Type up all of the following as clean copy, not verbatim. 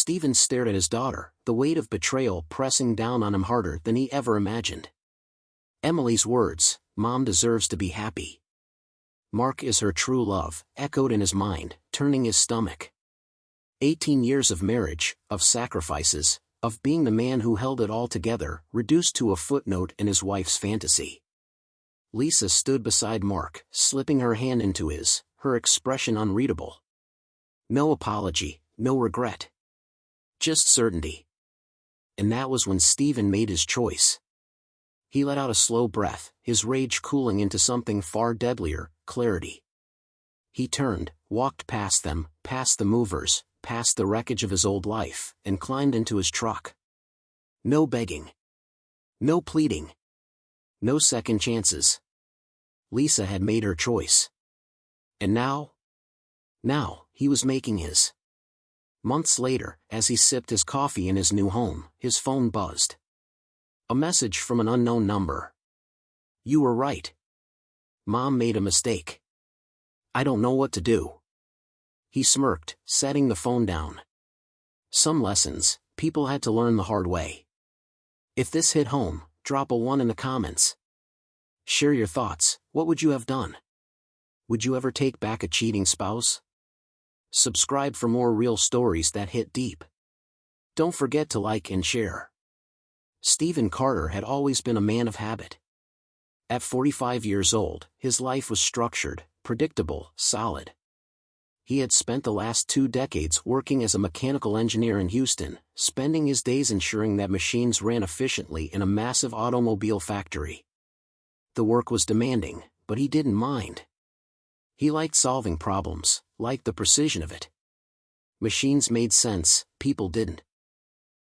Stephen stared at his daughter, the weight of betrayal pressing down on him harder than he ever imagined. Emily's words, "Mom deserves to be happy. Mark is her true love," echoed in his mind, turning his stomach. 18 years of marriage, of sacrifices, of being the man who held it all together, reduced to a footnote in his wife's fantasy. Lisa stood beside Mark, slipping her hand into his, her expression unreadable. No apology, no regret. Just certainty. And that was when Stephen made his choice. He let out a slow breath, his rage cooling into something far deadlier, clarity. He turned, walked past them, past the movers, past the wreckage of his old life, and climbed into his truck. No begging. No pleading. No second chances. Lisa had made her choice. And now? Now, he was making his. Months later, as he sipped his coffee in his new home, his phone buzzed. A message from an unknown number. "You were right. Mom made a mistake. I don't know what to do." He smirked, setting the phone down. Some lessons, people had to learn the hard way. If this hit home, drop a 1 in the comments. Share your thoughts. What would you have done? Would you ever take back a cheating spouse? Subscribe for more real stories that hit deep. Don't forget to like and share. Stephen Carter had always been a man of habit. At 45 years old, his life was structured, predictable, solid. He had spent the last 2 decades working as a mechanical engineer in Houston, spending his days ensuring that machines ran efficiently in a massive automobile factory. The work was demanding, but he didn't mind. He liked solving problems, liked the precision of it. Machines made sense, people didn't.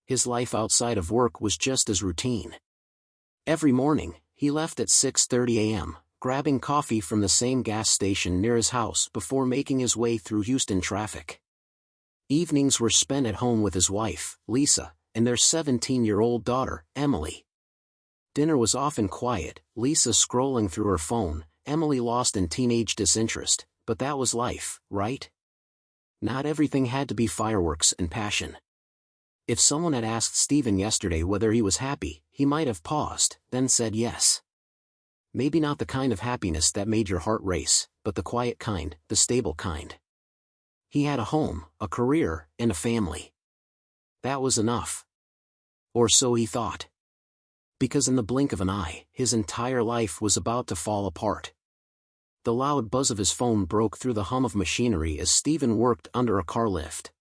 His life outside of work was just as routine. Every morning, he left at 6:30 a.m., grabbing coffee from the same gas station near his house before making his way through Houston traffic. Evenings were spent at home with his wife, Lisa, and their 17-year-old daughter, Emily. Dinner was often quiet, Lisa scrolling through her phone, Emily lost in teenage disinterest, but that was life, right? Not everything had to be fireworks and passion. If someone had asked Stephen yesterday whether he was happy, he might have paused, then said yes. Maybe not the kind of happiness that made your heart race, but the quiet kind, the stable kind. He had a home, a career, and a family. That was enough. Or so he thought. Because in the blink of an eye, his entire life was about to fall apart. The loud buzz of his phone broke through the hum of machinery as Stephen worked under a car lift.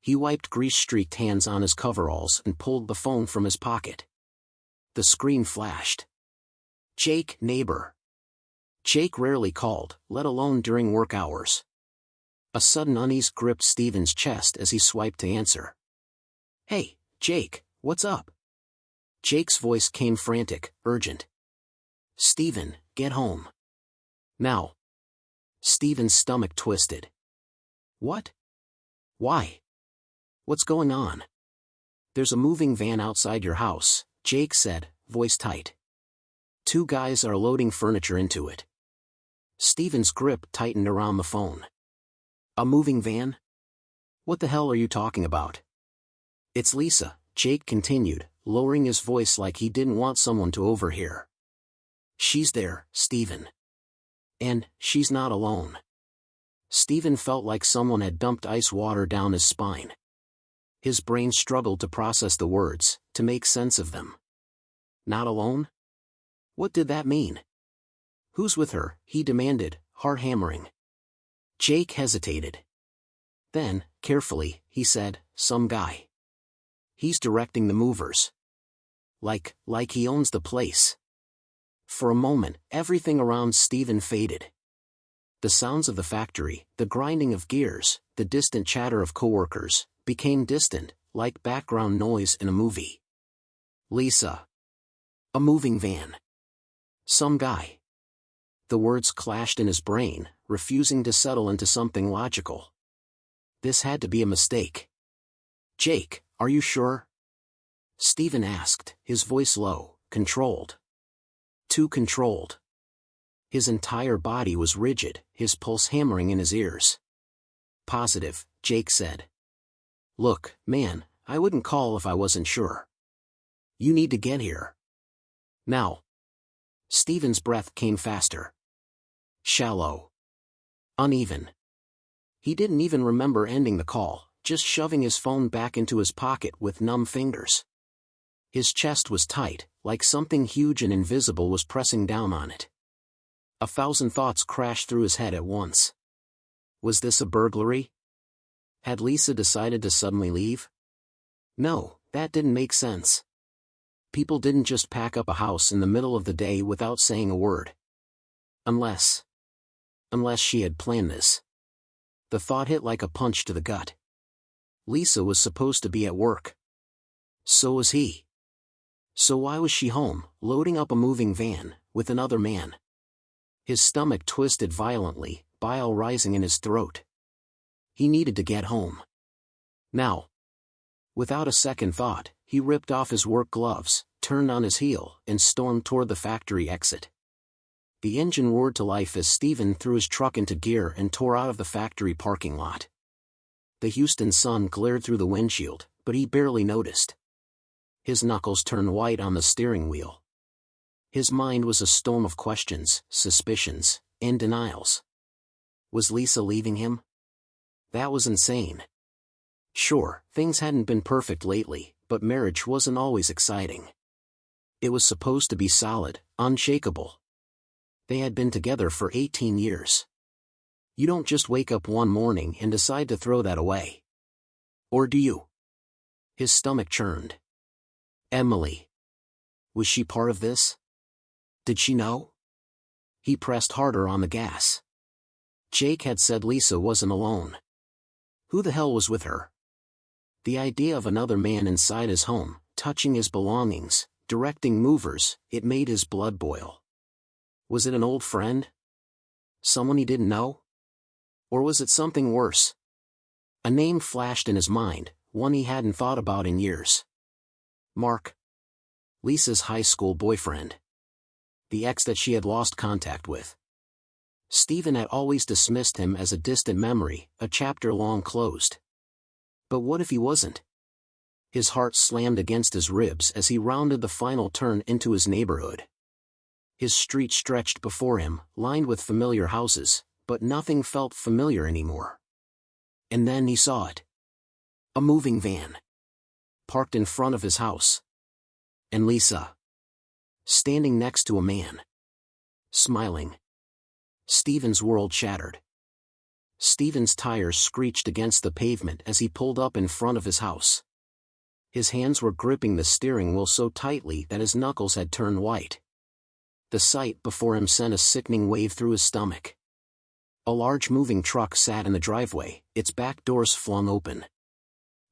He wiped grease-streaked hands on his coveralls and pulled the phone from his pocket. The screen flashed. Jake, neighbor. Jake rarely called, let alone during work hours. A sudden unease gripped Stephen's chest as he swiped to answer. "Hey, Jake, what's up?" Jake's voice came frantic, urgent. "Stephen, get home. Now." Stephen's stomach twisted. "What? Why? What's going on?" "There's a moving van outside your house," Jake said, voice tight. "2 guys are loading furniture into it." Stephen's grip tightened around the phone. "A moving van? What the hell are you talking about?" "It's Lisa," Jake continued, lowering his voice like he didn't want someone to overhear. "She's there, Stephen. And she's not alone." Stephen felt like someone had dumped ice water down his spine. His brain struggled to process the words, to make sense of them. Not alone? What did that mean? "Who's with her?" he demanded, heart hammering. Jake hesitated. Then, carefully, he said, "Some guy. He's directing the movers. Like he owns the place." For a moment, everything around Stephen faded. The sounds of the factory, the grinding of gears, the distant chatter of coworkers, became distant, like background noise in a movie. Lisa. A moving van. Some guy. The words clashed in his brain, refusing to settle into something logical. This had to be a mistake. "Jake, are you sure?" Stephen asked, his voice low, controlled. Too controlled. His entire body was rigid, his pulse hammering in his ears. "Positive," Jake said. Look, man, I wouldn't call if I wasn't sure. You need to get here. Now. Stephen's breath came faster. Shallow. Uneven. He didn't even remember ending the call, just shoving his phone back into his pocket with numb fingers. His chest was tight, like something huge and invisible was pressing down on it. 1,000 thoughts crashed through his head at once. Was this a burglary? Had Lisa decided to suddenly leave? No, that didn't make sense. People didn't just pack up a house in the middle of the day without saying a word. Unless she had planned this. The thought hit like a punch to the gut. Lisa was supposed to be at work. So was he. So why was she home, loading up a moving van, with another man? His stomach twisted violently, bile rising in his throat. He needed to get home. Now. Without a second thought, he ripped off his work gloves, turned on his heel, and stormed toward the factory exit. The engine roared to life as Stephen threw his truck into gear and tore out of the factory parking lot. The Houston sun glared through the windshield, but he barely noticed. His knuckles turned white on the steering wheel. His mind was a storm of questions, suspicions, and denials. Was Lisa leaving him? That was insane. Sure, things hadn't been perfect lately, but marriage wasn't always exciting. It was supposed to be solid, unshakable. They had been together for 18 years. You don't just wake up one morning and decide to throw that away. Or do you? His stomach churned. Emily. Was she part of this? Did she know? He pressed harder on the gas. Jake had said Lisa wasn't alone. Who the hell was with her? The idea of another man inside his home, touching his belongings, directing movers, it made his blood boil. Was it an old friend? Someone he didn't know? Or was it something worse? A name flashed in his mind, one he hadn't thought about in years. Mark. Lisa's high school boyfriend. The ex that she had lost contact with. Stephen had always dismissed him as a distant memory, a chapter long closed. But what if he wasn't? His heart slammed against his ribs as he rounded the final turn into his neighborhood. His street stretched before him, lined with familiar houses, but nothing felt familiar anymore. And then he saw it. A moving van. Parked in front of his house. And Lisa. Standing next to a man. Smiling. Stephen's world shattered. Stephen's tires screeched against the pavement as he pulled up in front of his house. His hands were gripping the steering wheel so tightly that his knuckles had turned white. The sight before him sent a sickening wave through his stomach. A large moving truck sat in the driveway, its back doors flung open.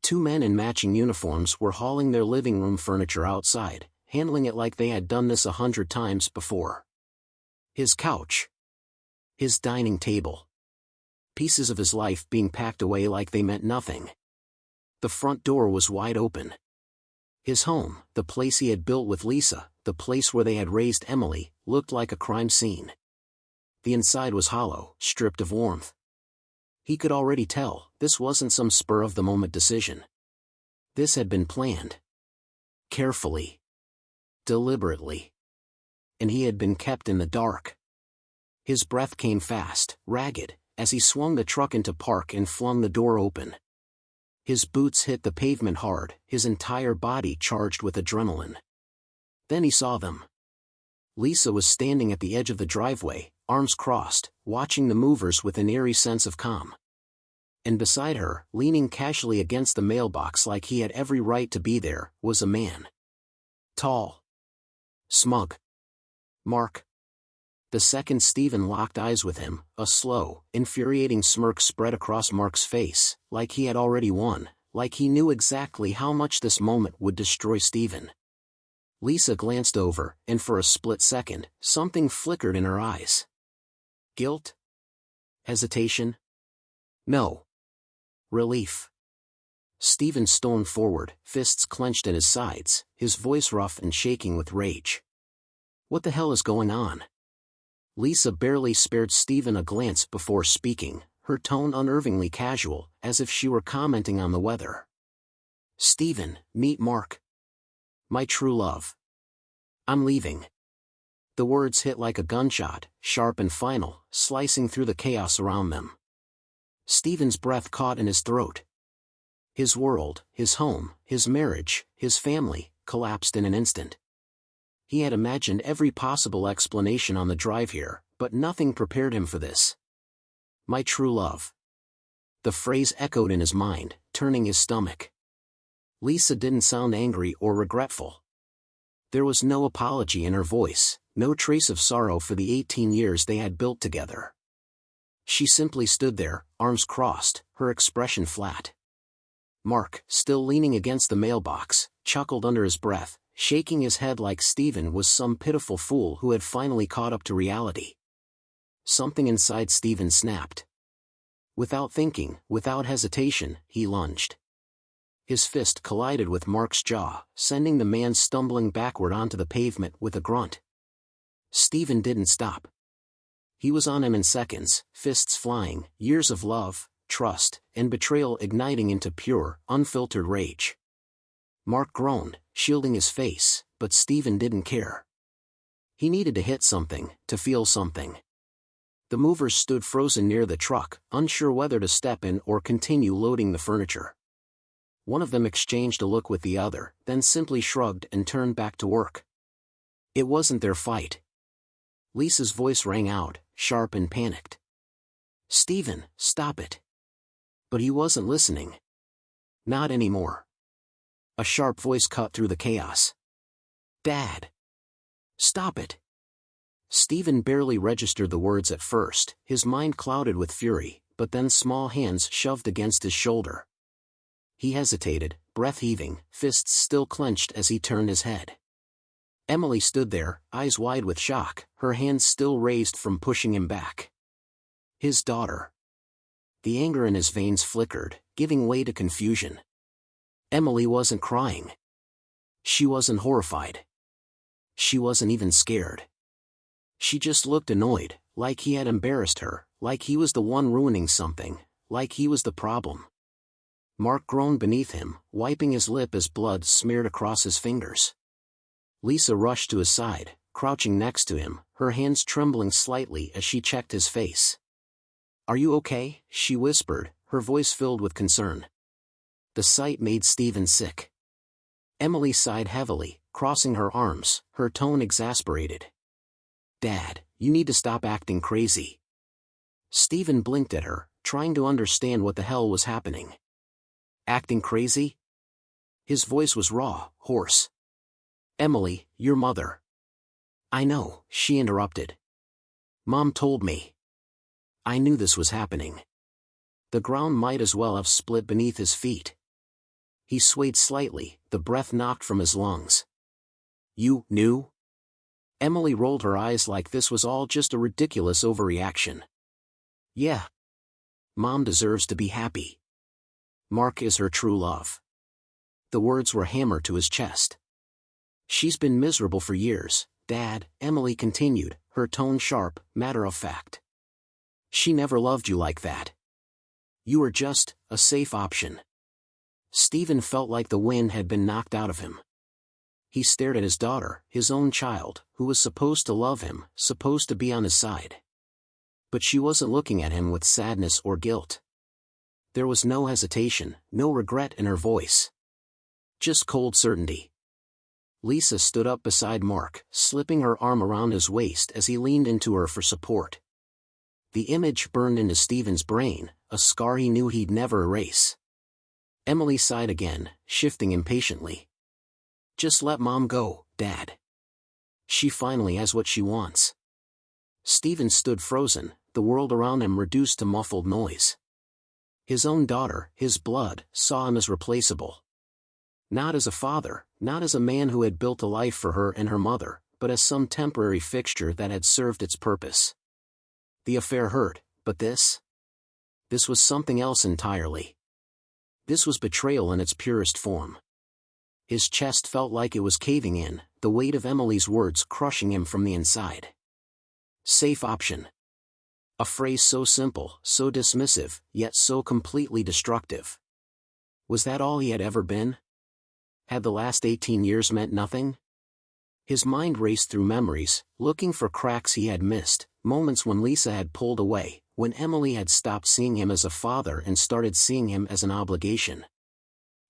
2 men in matching uniforms were hauling their living room furniture outside, handling it like they had done this 100 times before. His couch. His dining table. Pieces of his life being packed away like they meant nothing. The front door was wide open. His home, the place he had built with Lisa, the place where they had raised Emily, looked like a crime scene. The inside was hollow, stripped of warmth. He could already tell, this wasn't some spur-of-the-moment decision. This had been planned. Carefully. Deliberately. And he had been kept in the dark. His breath came fast, ragged, as he swung the truck into park and flung the door open. His boots hit the pavement hard, his entire body charged with adrenaline. Then he saw them. Lisa was standing at the edge of the driveway, arms crossed, watching the movers with an eerie sense of calm. And beside her, leaning casually against the mailbox like he had every right to be there, was a man. Tall. Smug. Mark. The second Stephen locked eyes with him, a slow, infuriating smirk spread across Mark's face, like he had already won, like he knew exactly how much this moment would destroy Stephen. Lisa glanced over, and for a split second, something flickered in her eyes. Guilt? Hesitation? No. Relief. Stephen stormed forward, fists clenched at his sides, his voice rough and shaking with rage. What the hell is going on? Lisa barely spared Stephen a glance before speaking, her tone unnervingly casual, as if she were commenting on the weather. Stephen, meet Mark. My true love. I'm leaving. The words hit like a gunshot, sharp and final, slicing through the chaos around them. Stephen's breath caught in his throat. His world, his home, his marriage, his family, collapsed in an instant. He had imagined every possible explanation on the drive here, but nothing prepared him for this. My true love. The phrase echoed in his mind, turning his stomach. Lisa didn't sound angry or regretful. There was no apology in her voice, no trace of sorrow for the 18 years they had built together. She simply stood there, arms crossed, her expression flat. Mark, still leaning against the mailbox, chuckled under his breath, shaking his head like Stephen was some pitiful fool who had finally caught up to reality. Something inside Stephen snapped. Without thinking, without hesitation, he lunged. His fist collided with Mark's jaw, sending the man stumbling backward onto the pavement with a grunt. Stephen didn't stop. He was on him in seconds, fists flying, years of love, trust, and betrayal igniting into pure, unfiltered rage. Mark groaned, shielding his face, but Stephen didn't care. He needed to hit something, to feel something. The movers stood frozen near the truck, unsure whether to step in or continue loading the furniture. One of them exchanged a look with the other, then simply shrugged and turned back to work. It wasn't their fight. Lisa's voice rang out, sharp and panicked. Stephen, stop it. But he wasn't listening. Not anymore. A sharp voice cut through the chaos. Dad. Stop it. Stephen barely registered the words at first, his mind clouded with fury, but then small hands shoved against his shoulder. He hesitated, breath heaving, fists still clenched as he turned his head. Emily stood there, eyes wide with shock, her hands still raised from pushing him back. His daughter. The anger in his veins flickered, giving way to confusion. Emily wasn't crying. She wasn't horrified. She wasn't even scared. She just looked annoyed, like he had embarrassed her, like he was the one ruining something, like he was the problem. Mark groaned beneath him, wiping his lip as blood smeared across his fingers. Lisa rushed to his side, crouching next to him, her hands trembling slightly as she checked his face. Are you okay? She whispered, her voice filled with concern. The sight made Stephen sick. Emily sighed heavily, crossing her arms, her tone exasperated. Dad, you need to stop acting crazy. Stephen blinked at her, trying to understand what the hell was happening. Acting crazy? His voice was raw, hoarse. Emily, your mother. I know, she interrupted. Mom told me. I knew this was happening. The ground might as well have split beneath his feet. He swayed slightly, the breath knocked from his lungs. You knew? Emily rolled her eyes like this was all just a ridiculous overreaction. Yeah. Mom deserves to be happy. Mark is her true love. The words were hammered to his chest. She's been miserable for years, Dad, Emily continued, her tone sharp, matter-of-fact. She never loved you like that. You were just a safe option. Stephen felt like the wind had been knocked out of him. He stared at his daughter, his own child, who was supposed to love him, supposed to be on his side. But she wasn't looking at him with sadness or guilt. There was no hesitation, no regret in her voice. Just cold certainty. Lisa stood up beside Mark, slipping her arm around his waist as he leaned into her for support. The image burned into Stephen's brain, a scar he knew he'd never erase. Emily sighed again, shifting impatiently. Just let Mom go, Dad. She finally has what she wants. Stephen stood frozen, the world around him reduced to muffled noise. His own daughter, his blood, saw him as replaceable. Not as a father, not as a man who had built a life for her and her mother, but as some temporary fixture that had served its purpose. The affair hurt, but this? This was something else entirely. This was betrayal in its purest form. His chest felt like it was caving in, the weight of Emily's words crushing him from the inside. Safe option. A phrase so simple, so dismissive, yet so completely destructive. Was that all he had ever been? Had the last 18 years meant nothing? His mind raced through memories, looking for cracks he had missed, moments when Lisa had pulled away, when Emily had stopped seeing him as a father and started seeing him as an obligation.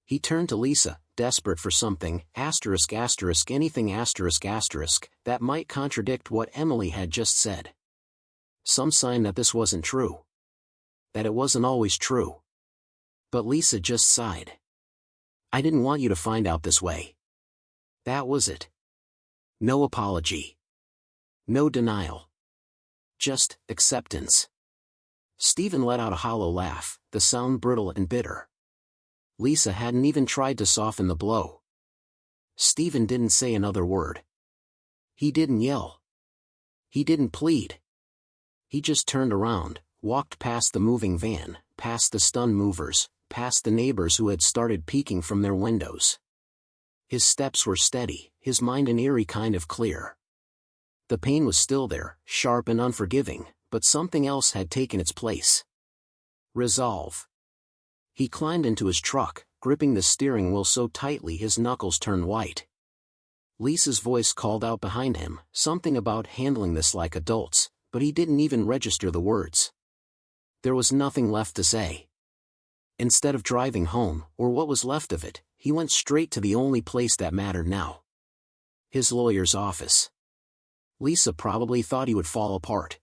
He turned to Lisa, desperate for something, anything that might contradict what Emily had just said. Some sign that this wasn't true. That it wasn't always true. But Lisa just sighed. I didn't want you to find out this way. That was it. No apology. No denial. Just acceptance. Stephen let out a hollow laugh, the sound brittle and bitter. Lisa hadn't even tried to soften the blow. Stephen didn't say another word. He didn't yell. He didn't plead. He just turned around, walked past the moving van, past the stunned movers, past the neighbors who had started peeking from their windows. His steps were steady, his mind an eerie kind of clear. The pain was still there, sharp and unforgiving, but something else had taken its place. Resolve. He climbed into his truck, gripping the steering wheel so tightly his knuckles turned white. Lisa's voice called out behind him, something about handling this like adults, but he didn't even register the words. There was nothing left to say. Instead of driving home, or what was left of it, he went straight to the only place that mattered now. His lawyer's office. Lisa probably thought he would fall apart.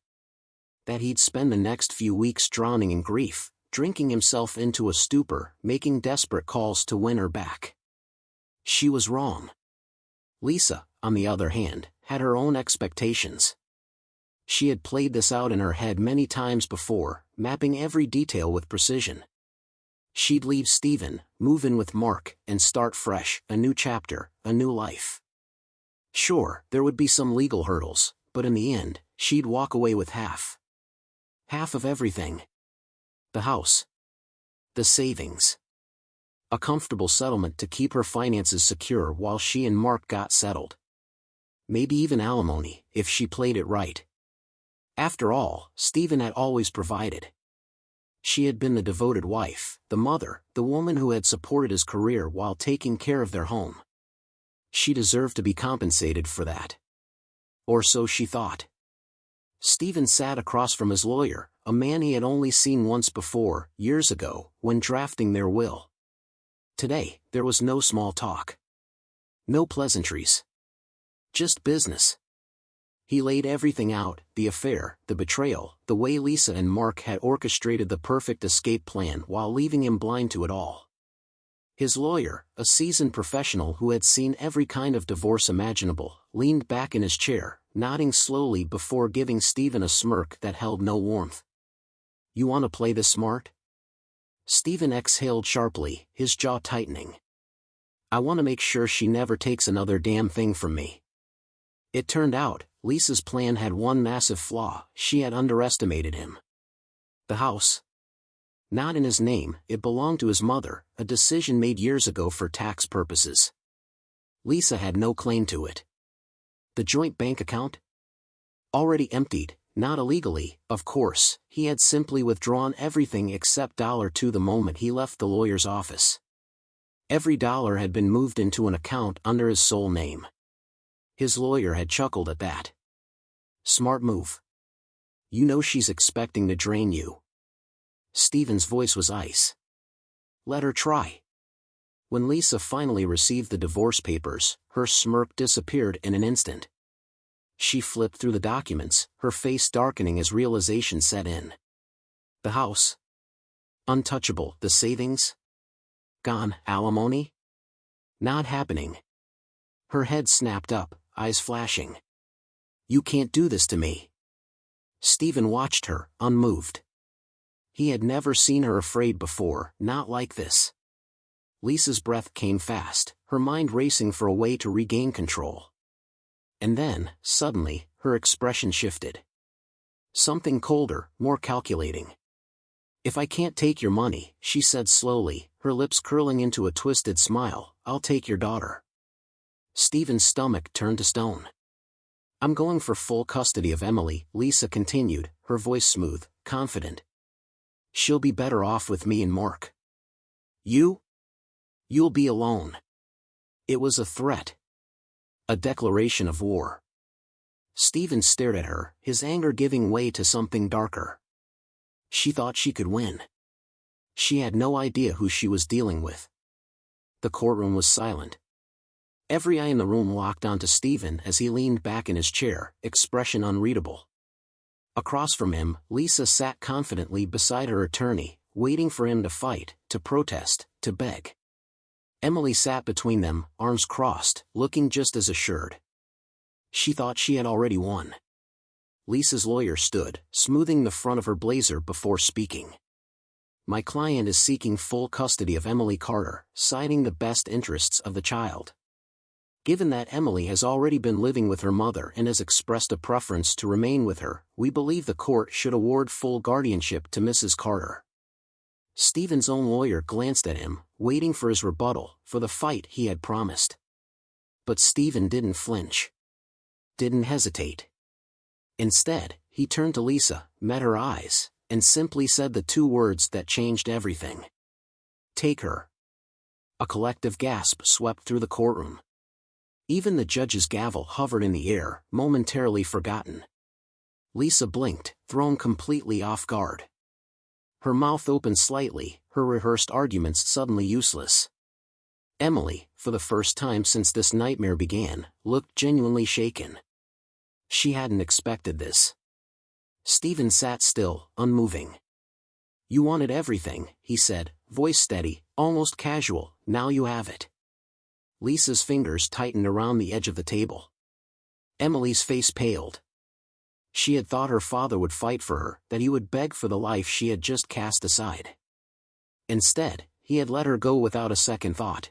That he'd spend the next few weeks drowning in grief, drinking himself into a stupor, making desperate calls to win her back. She was wrong. Lisa, on the other hand, had her own expectations. She had played this out in her head many times before, mapping every detail with precision. She'd leave Stephen, move in with Mark, and start fresh, a new chapter, a new life. Sure, there would be some legal hurdles, but in the end, she'd walk away with half. Half of everything. The house. The savings. A comfortable settlement to keep her finances secure while she and Mark got settled. Maybe even alimony, if she played it right. After all, Stephen had always provided. She had been the devoted wife, the mother, the woman who had supported his career while taking care of their home. She deserved to be compensated for that. Or so she thought. Stephen sat across from his lawyer, a man he had only seen once before, years ago, when drafting their will. Today, there was no small talk. No pleasantries. Just business. He laid everything out, the affair, the betrayal, the way Lisa and Mark had orchestrated the perfect escape plan while leaving him blind to it all. His lawyer, a seasoned professional who had seen every kind of divorce imaginable, leaned back in his chair, nodding slowly before giving Stephen a smirk that held no warmth. You want to play this smart? Stephen exhaled sharply, his jaw tightening. I want to make sure she never takes another damn thing from me. It turned out, Lisa's plan had one massive flaw: she had underestimated him. The house. Not in his name, it belonged to his mother, a decision made years ago for tax purposes. Lisa had no claim to it. The joint bank account? Already emptied, not illegally, of course, he had simply withdrawn everything except $2 the moment he left the lawyer's office. Every dollar had been moved into an account under his sole name. His lawyer had chuckled at that. Smart move. You know she's expecting to drain you. Stephen's voice was ice. Let her try. When Lisa finally received the divorce papers, her smirk disappeared in an instant. She flipped through the documents, her face darkening as realization set in. The house. Untouchable. The savings. Gone. Alimony? Not happening. Her head snapped up, eyes flashing. You can't do this to me. Stephen watched her, unmoved. He had never seen her afraid before, not like this. Lisa's breath came fast, her mind racing for a way to regain control. And then, suddenly, her expression shifted. Something colder, more calculating. If I can't take your money, she said slowly, her lips curling into a twisted smile, I'll take your daughter. Stephen's stomach turned to stone. I'm going for full custody of Emily, Lisa continued, her voice smooth, confident. She'll be better off with me and Mark. You? You'll be alone. It was a threat. A declaration of war. Stephen stared at her, his anger giving way to something darker. She thought she could win. She had no idea who she was dealing with. The courtroom was silent. Every eye in the room locked onto Stephen as he leaned back in his chair, expression unreadable. Across from him, Lisa sat confidently beside her attorney, waiting for him to fight, to protest, to beg. Emily sat between them, arms crossed, looking just as assured. She thought she had already won. Lisa's lawyer stood, smoothing the front of her blazer before speaking. My client is seeking full custody of Emily Carter, citing the best interests of the child. Given that Emily has already been living with her mother and has expressed a preference to remain with her, we believe the court should award full guardianship to Mrs. Carter. Stephen's own lawyer glanced at him, waiting for his rebuttal, for the fight he had promised. But Stephen didn't flinch. Didn't hesitate. Instead, he turned to Lisa, met her eyes, and simply said the two words that changed everything. Take her. A collective gasp swept through the courtroom. Even the judge's gavel hovered in the air, momentarily forgotten. Lisa blinked, thrown completely off guard. Her mouth opened slightly, her rehearsed arguments suddenly useless. Emily, for the first time since this nightmare began, looked genuinely shaken. She hadn't expected this. Stephen sat still, unmoving. You wanted everything, he said, voice steady, almost casual, now you have it. Lisa's fingers tightened around the edge of the table. Emily's face paled. She had thought her father would fight for her, that he would beg for the life she had just cast aside. Instead, he had let her go without a second thought.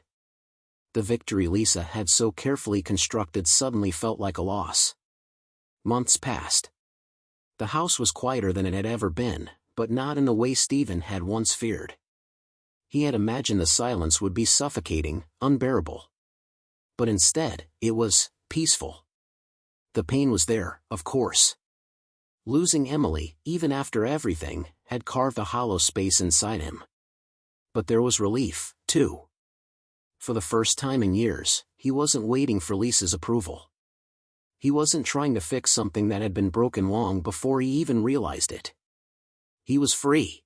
The victory Lisa had so carefully constructed suddenly felt like a loss. Months passed. The house was quieter than it had ever been, but not in the way Stephen had once feared. He had imagined the silence would be suffocating, unbearable. But instead, it was peaceful. The pain was there, of course. Losing Emily, even after everything, had carved a hollow space inside him. But there was relief, too. For the first time in years, he wasn't waiting for Lisa's approval. He wasn't trying to fix something that had been broken long before he even realized it. He was free.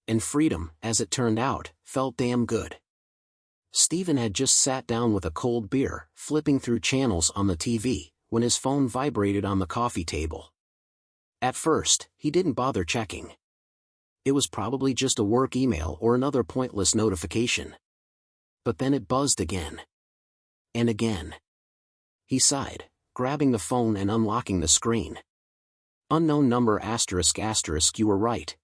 And freedom, as it turned out, felt damn good. Stephen had just sat down with a cold beer, flipping through channels on the TV, when his phone vibrated on the coffee table. At first, he didn't bother checking. It was probably just a work email or another pointless notification. But then it buzzed again. And again. He sighed, grabbing the phone and unlocking the screen. Unknown number ***, you were right.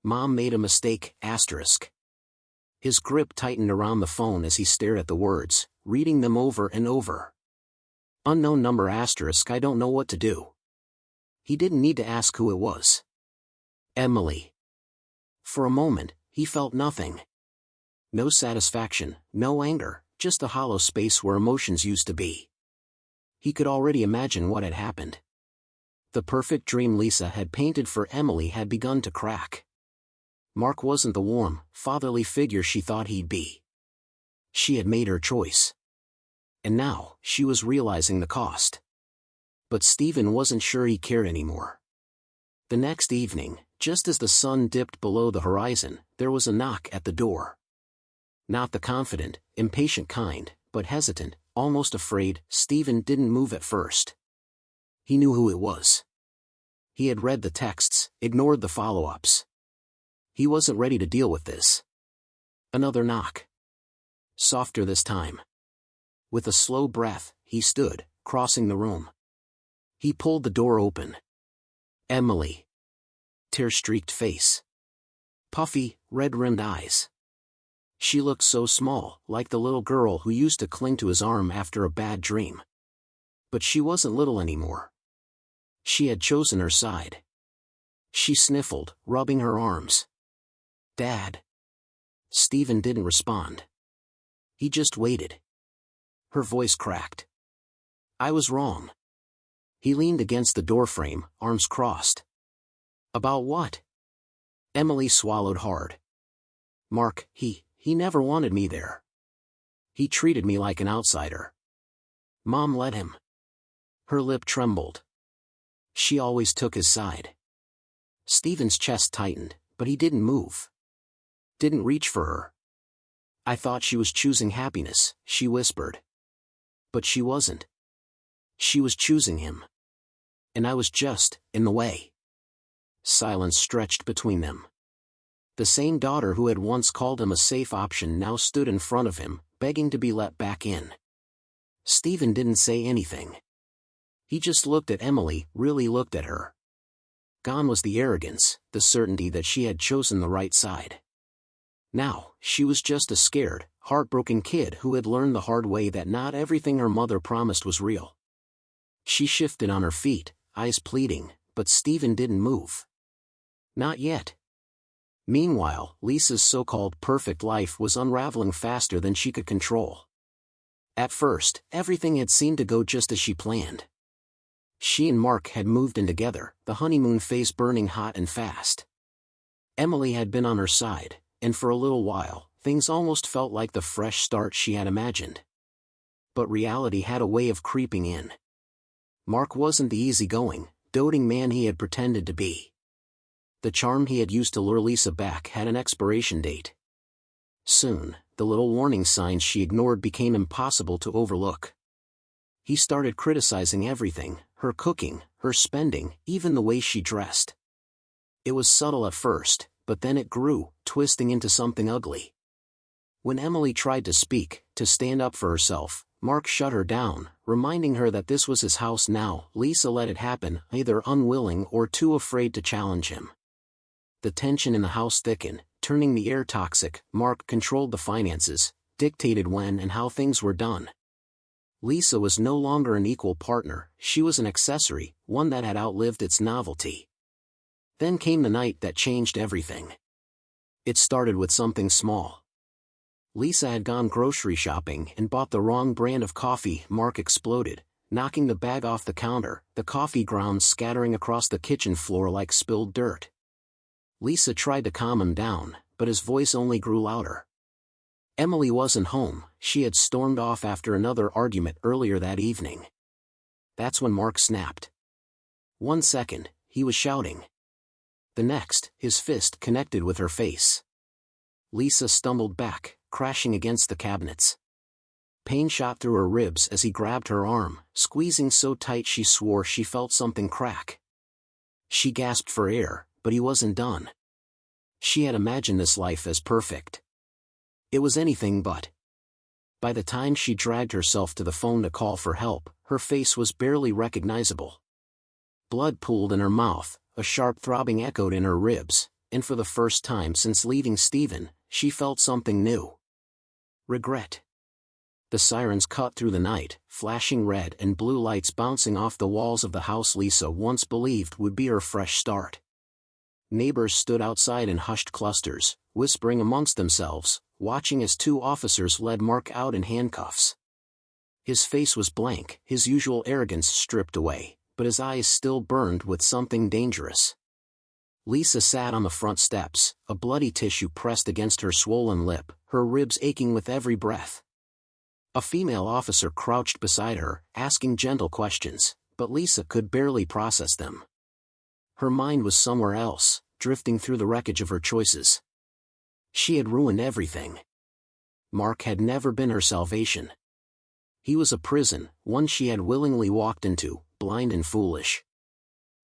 Mom made a mistake, ***. His grip tightened around the phone as he stared at the words, reading them over and over. Unknown number ***, I don't know what to do. He didn't need to ask who it was. Emily. For a moment, he felt nothing. No satisfaction, no anger, just a hollow space where emotions used to be. He could already imagine what had happened. The perfect dream Lisa had painted for Emily had begun to crack. Mark wasn't the warm, fatherly figure she thought he'd be. She had made her choice. And now, she was realizing the cost. But Stephen wasn't sure he cared anymore. The next evening, just as the sun dipped below the horizon, there was a knock at the door. Not the confident, impatient kind, but hesitant, almost afraid. Stephen didn't move at first. He knew who it was. He had read the texts, ignored the follow-ups. He wasn't ready to deal with this. Another knock. Softer this time. With a slow breath, he stood, crossing the room. He pulled the door open. Emily. Tear-streaked face. Puffy, red-rimmed eyes. She looked so small, like the little girl who used to cling to his arm after a bad dream. But she wasn't little anymore. She had chosen her side. She sniffled, rubbing her arms. Dad. Stephen didn't respond. He just waited. Her voice cracked. I was wrong. He leaned against the doorframe, arms crossed. About what? Emily swallowed hard. Mark, he never wanted me there. He treated me like an outsider. Mom let him. Her lip trembled. She always took his side. Stephen's chest tightened, but he didn't move. Didn't reach for her. I thought she was choosing happiness, she whispered. But she wasn't. She was choosing him. And I was just in the way. Silence stretched between them. The same daughter who had once called him a safe option now stood in front of him, begging to be let back in. Stephen didn't say anything. He just looked at Emily, really looked at her. Gone was the arrogance, the certainty that she had chosen the right side. Now, she was just a scared, heartbroken kid who had learned the hard way that not everything her mother promised was real. She shifted on her feet, eyes pleading, but Stephen didn't move. Not yet. Meanwhile, Lisa's so-called perfect life was unraveling faster than she could control. At first, everything had seemed to go just as she planned. She and Mark had moved in together, the honeymoon phase burning hot and fast. Emily had been on her side, and for a little while, things almost felt like the fresh start she had imagined. But reality had a way of creeping in. Mark wasn't the easygoing, doting man he had pretended to be. The charm he had used to lure Lisa back had an expiration date. Soon, the little warning signs she ignored became impossible to overlook. He started criticizing everything, her cooking, her spending, even the way she dressed. It was subtle at first, but then it grew, twisting into something ugly. When Emily tried to speak, to stand up for herself, Mark shut her down, reminding her that this was his house now. Lisa let it happen, either unwilling or too afraid to challenge him. The tension in the house thickened, turning the air toxic. Mark controlled the finances, dictated when and how things were done. Lisa was no longer an equal partner, she was an accessory, one that had outlived its novelty. Then came the night that changed everything. It started with something small. Lisa had gone grocery shopping and bought the wrong brand of coffee. Mark exploded, knocking the bag off the counter, the coffee grounds scattering across the kitchen floor like spilled dirt. Lisa tried to calm him down, but his voice only grew louder. Emily wasn't home, she had stormed off after another argument earlier that evening. That's when Mark snapped. 1 second, he was shouting. The next, his fist connected with her face. Lisa stumbled back, crashing against the cabinets. Pain shot through her ribs as he grabbed her arm, squeezing so tight she swore she felt something crack. She gasped for air, but he wasn't done. She had imagined this life as perfect. It was anything but. By the time she dragged herself to the phone to call for help, her face was barely recognizable. Blood pooled in her mouth, a sharp throbbing echoed in her ribs, and for the first time since leaving Stephen, she felt something new. Regret. The sirens cut through the night, flashing red and blue lights bouncing off the walls of the house Lisa once believed would be her fresh start. Neighbors stood outside in hushed clusters, whispering amongst themselves, watching as 2 officers led Mark out in handcuffs. His face was blank, his usual arrogance stripped away, but his eyes still burned with something dangerous. Lisa sat on the front steps, a bloody tissue pressed against her swollen lip, her ribs aching with every breath. A female officer crouched beside her, asking gentle questions, but Lisa could barely process them. Her mind was somewhere else, drifting through the wreckage of her choices. She had ruined everything. Mark had never been her salvation. He was a prison, one she had willingly walked into, blind and foolish.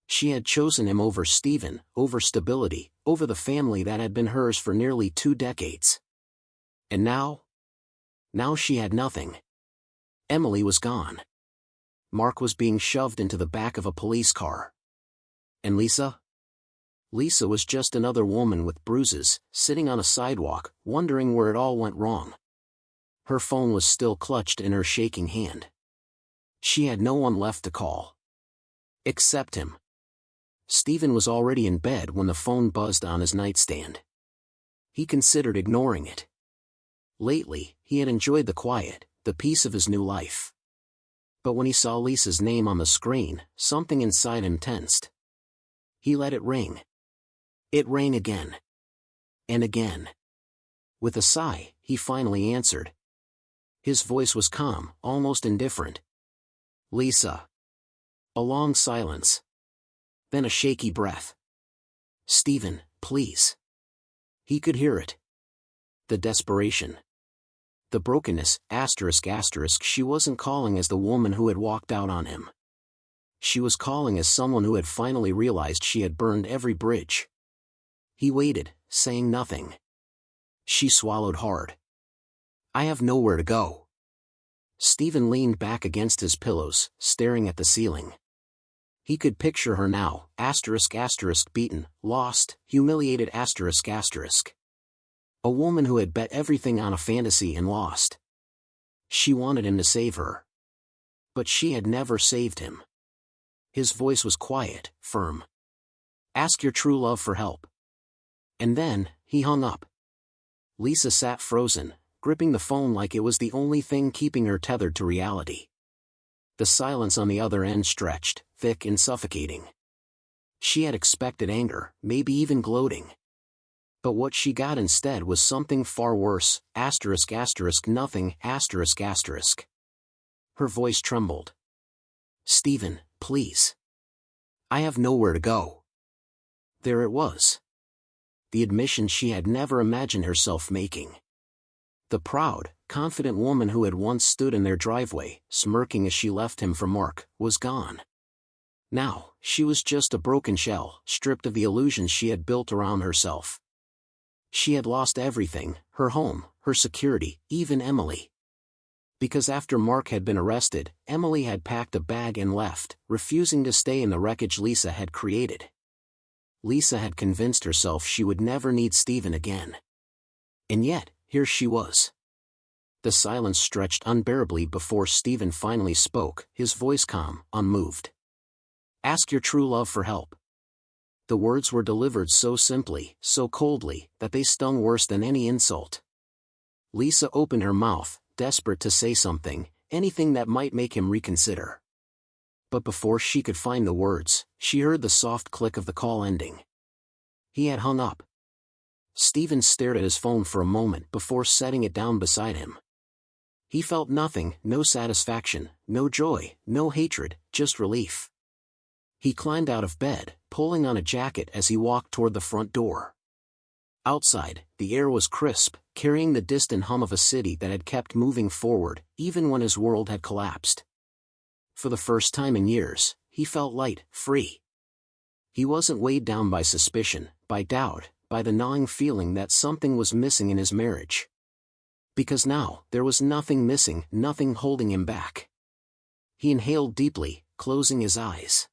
She had chosen him over Stephen, over stability, over the family that had been hers for nearly 2 decades. And now? Now she had nothing. Emily was gone. Mark was being shoved into the back of a police car. And Lisa? Lisa was just another woman with bruises, sitting on a sidewalk, wondering where it all went wrong. Her phone was still clutched in her shaking hand. She had no one left to call. Except him. Stephen was already in bed when the phone buzzed on his nightstand. He considered ignoring it. Lately, he had enjoyed the quiet, the peace of his new life. But when he saw Lisa's name on the screen, something inside him tensed. He let it ring. It rang again. And again. With a sigh, he finally answered. His voice was calm, almost indifferent. "Lisa." A long silence. Then a shaky breath. "Stephen, please." He could hear it. The desperation. The brokenness, ***. She wasn't calling as the woman who had walked out on him. She was calling as someone who had finally realized she had burned every bridge. He waited, saying nothing. She swallowed hard. "I have nowhere to go." Stephen leaned back against his pillows, staring at the ceiling. He could picture her now, ***, beaten, lost, humiliated ***. A woman who had bet everything on a fantasy and lost. She wanted him to save her. But she had never saved him. His voice was quiet, firm. "Ask your true love for help." And then, he hung up. Lisa sat frozen, gripping the phone like it was the only thing keeping her tethered to reality. The silence on the other end stretched, thick and suffocating. She had expected anger, maybe even gloating. But what she got instead was something far worse, ***, nothing, ***. Her voice trembled. "Stephen, please. I have nowhere to go." There it was. The admission she had never imagined herself making. The proud, confident woman who had once stood in their driveway, smirking as she left him for Mark, was gone. Now, she was just a broken shell, stripped of the illusions she had built around herself. She had lost everything, her home, her security, even Emily. Because after Mark had been arrested, Emily had packed a bag and left, refusing to stay in the wreckage Lisa had created. Lisa had convinced herself she would never need Stephen again. And yet, here she was. The silence stretched unbearably before Stephen finally spoke, his voice calm, unmoved. "Ask your true love for help." The words were delivered so simply, so coldly, that they stung worse than any insult. Lisa opened her mouth, desperate to say something, anything that might make him reconsider. But before she could find the words, she heard the soft click of the call ending. He had hung up. Stephen stared at his phone for a moment before setting it down beside him. He felt nothing, no satisfaction, no joy, no hatred, just relief. He climbed out of bed, pulling on a jacket as he walked toward the front door. Outside, the air was crisp, carrying the distant hum of a city that had kept moving forward, even when his world had collapsed. For the first time in years, he felt light, free. He wasn't weighed down by suspicion, by doubt, by the gnawing feeling that something was missing in his marriage. Because now, there was nothing missing, nothing holding him back. He inhaled deeply, closing his eyes.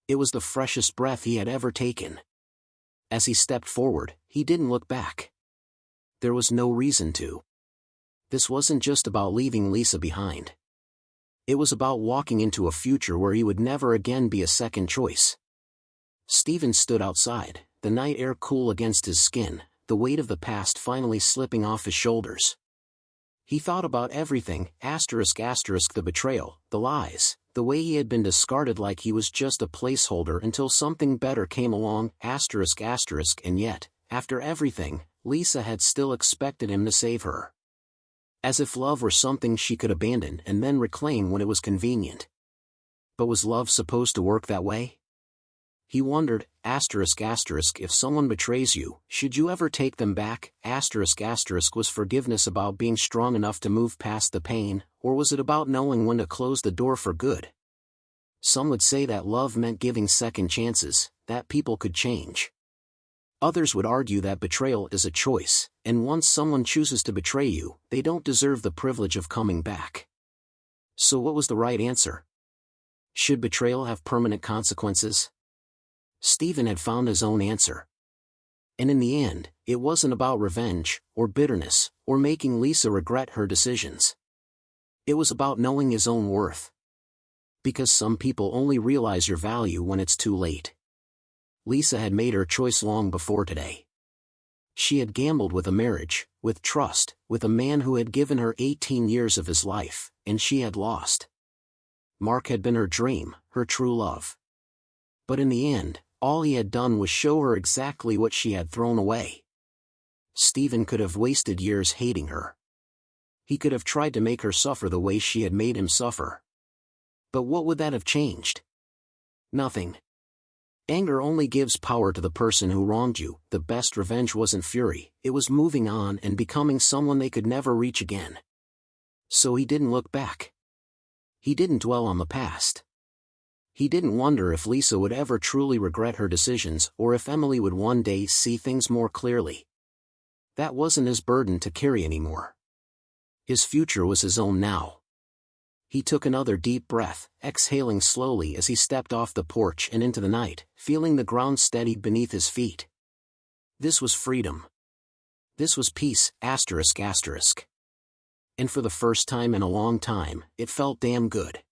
It was the freshest breath he had ever taken. As he stepped forward, he didn't look back. There was no reason to. This wasn't just about leaving Lisa behind. It was about walking into a future where he would never again be a second choice. Stephen stood outside, the night air cool against his skin, the weight of the past finally slipping off his shoulders. He thought about everything, ***, the betrayal, the lies, the way he had been discarded like he was just a placeholder until something better came along, ***, and yet, after everything, Lisa had still expected him to save her. As if love were something she could abandon and then reclaim when it was convenient. But was love supposed to work that way? He wondered, ***, if someone betrays you, should you ever take them back? ***, was forgiveness about being strong enough to move past the pain, or was it about knowing when to close the door for good? Some would say that love meant giving second chances, that people could change. Others would argue that betrayal is a choice, and once someone chooses to betray you, they don't deserve the privilege of coming back. So what was the right answer? Should betrayal have permanent consequences? Stephen had found his own answer. And in the end, it wasn't about revenge, or bitterness, or making Lisa regret her decisions. It was about knowing his own worth. Because some people only realize your value when it's too late. Lisa had made her choice long before today. She had gambled with a marriage, with trust, with a man who had given her 18 years of his life, and she had lost. Mark had been her dream, her true love. But in the end, all he had done was show her exactly what she had thrown away. Stephen could have wasted years hating her. He could have tried to make her suffer the way she had made him suffer. But what would that have changed? Nothing. Anger only gives power to the person who wronged you. The best revenge wasn't fury, it was moving on and becoming someone they could never reach again. So he didn't look back. He didn't dwell on the past. He didn't wonder if Lisa would ever truly regret her decisions or if Emily would one day see things more clearly. That wasn't his burden to carry anymore. His future was his own now. He took another deep breath, exhaling slowly as he stepped off the porch and into the night, feeling the ground steady beneath his feet. This was freedom. This was peace, ***. And for the first time in a long time, it felt damn good.